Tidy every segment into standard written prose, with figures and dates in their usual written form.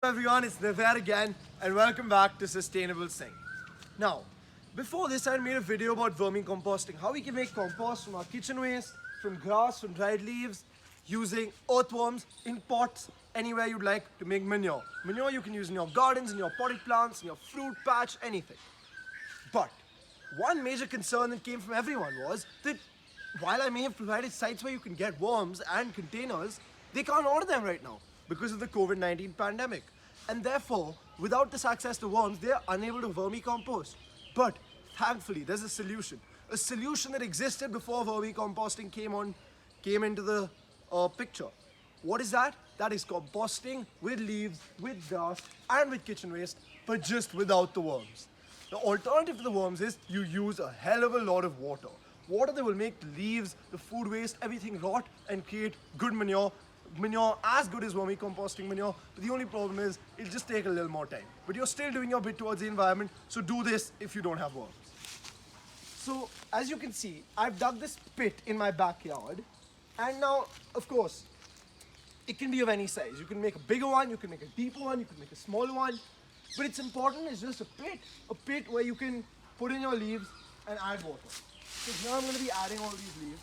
Everyone, it's Nivir again and welcome back to Sustainable Sing. Now, before this I made a video about vermicomposting, how we can make compost from our kitchen waste, from grass, from dried leaves, using earthworms in pots, anywhere you'd like to make manure. Manure you can use in your gardens, in your potted plants, in your fruit patch, anything. But one major concern that came from everyone was that while I may have provided sites where you can get worms and containers, they can't order them right now because of the COVID-19 pandemic. And therefore, without this access to worms, they are unable to vermicompost. But thankfully, there's a solution that existed before vermicomposting came into the picture. What is that? That is composting with leaves, with grass, and with kitchen waste, but just without the worms. The alternative to the worms is you use a hell of a lot of water. Water that will make the leaves, the food waste, everything rot and create good manure. Manure as good as vermicomposting manure, but the only problem is it'll just take a little more time. But you're still doing your bit towards the environment, so do this if you don't have worms. So as you can see, I've dug this pit in my backyard, and now, of course, it can be of any size. You can make a bigger one, you can make a deeper one, you can make a smaller one, but it's important it's just a pit where you can put in your leaves and add water. So now I'm going to be adding all these leaves.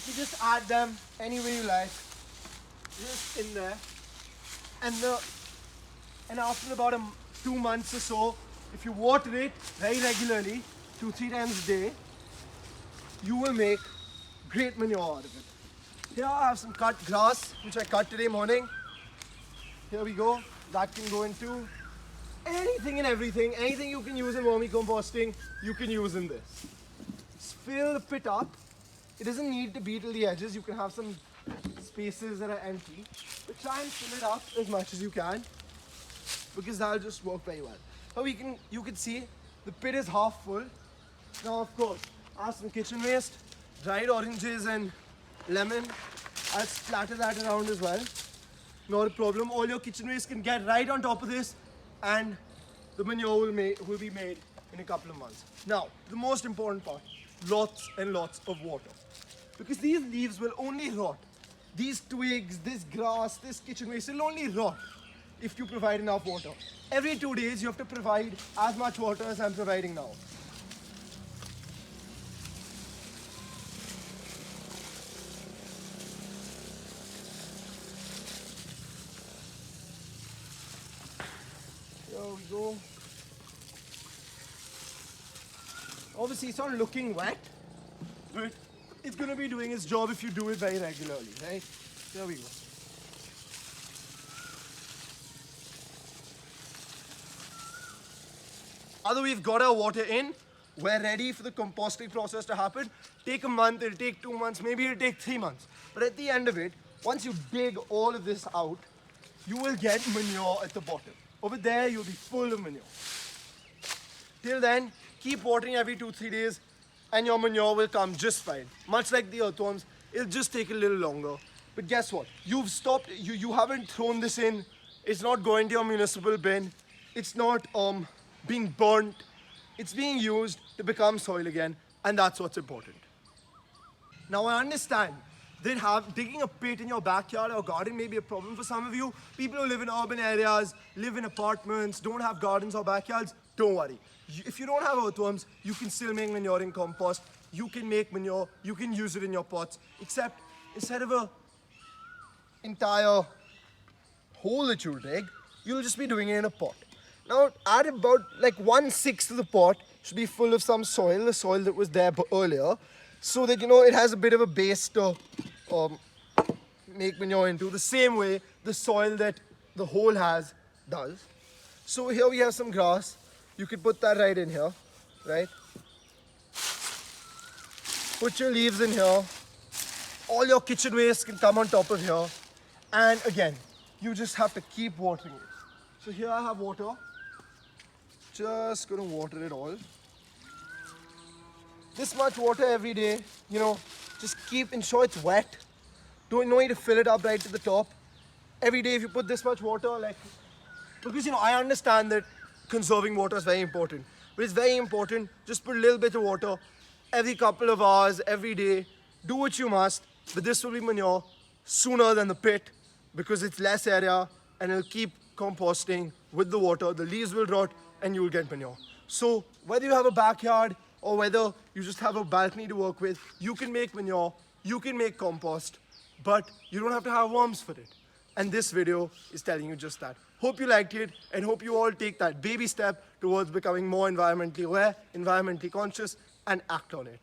You just add them any way you like, just in there, and after about 2 months or so, if you water it very regularly, 2-3 times a day, you will make great manure out of it. Here I have some cut grass which I cut today morning. Here we go. That can go into anything and everything. Anything you can use in vermicomposting, you can use in this. Just fill the pit up. It doesn't need to be till the edges. You can have some spaces that are empty, but try and fill it up as much as you can because that'll just work very well. So you can see the pit is half full. Now, of course, I have some kitchen waste, dried oranges and lemon. I'll splatter that around as well. Not a problem. All your kitchen waste can get right on top of this, and the manure will be made in a couple of months. Now, the most important part. Lots and lots of water, because these leaves will only rot. These twigs, this grass, this kitchen waste will only rot if you provide enough water. Every 2 days you have to provide as much water as I'm providing now. There we go. Obviously, it's not looking wet, but it's going to be doing its job if you do it very regularly, right? There we go. Now that we've got our water in, we're ready for the composting process to happen. Take a month, it'll take 2 months, maybe it'll take 3 months. But at the end of it, once you dig all of this out, you will get manure at the bottom. Over there, you'll be full of manure. Till then, keep watering every 2-3 days and your manure will come just fine. Much like the earthworms, it'll just take a little longer. But guess what? You've stopped, you haven't thrown this in. It's not going to your municipal bin. It's not being burnt. It's being used to become soil again, and that's what's important. Now I understand that digging a pit in your backyard or garden may be a problem for some of you. People who live in urban areas, live in apartments, don't have gardens or backyards, don't worry. If you don't have earthworms, you can still make manure in compost. You can make manure, you can use it in your pots, except instead of a entire hole that you dig, you'll just be doing it in a pot. Now add about like 1/6 of the pot should be full of some soil, the soil that was there earlier, so that it has a bit of a base to make manure into, the same way the soil that the hole does. So here we have some grass. You could put that right in here, right? Put your leaves in here. All your kitchen waste can come on top of here. And again, you just have to keep watering it. So here I have water. Just gonna water it all. This much water every day, just ensure it's wet. Don't need to fill it up right to the top. Every day if you put this much water, because I understand that conserving water is very important, but it's very important, just put a little bit of water every couple of hours, every day. Do what you must, but this will be manure sooner than the pit because it's less area and it'll keep composting with the water. The leaves will rot and you will get manure. So whether you have a backyard or whether you just have a balcony to work with, you can make manure, you can make compost, but you don't have to have worms for it. And this video is telling you just that. Hope you liked it and hope you all take that baby step towards becoming more environmentally aware, environmentally conscious, and act on it.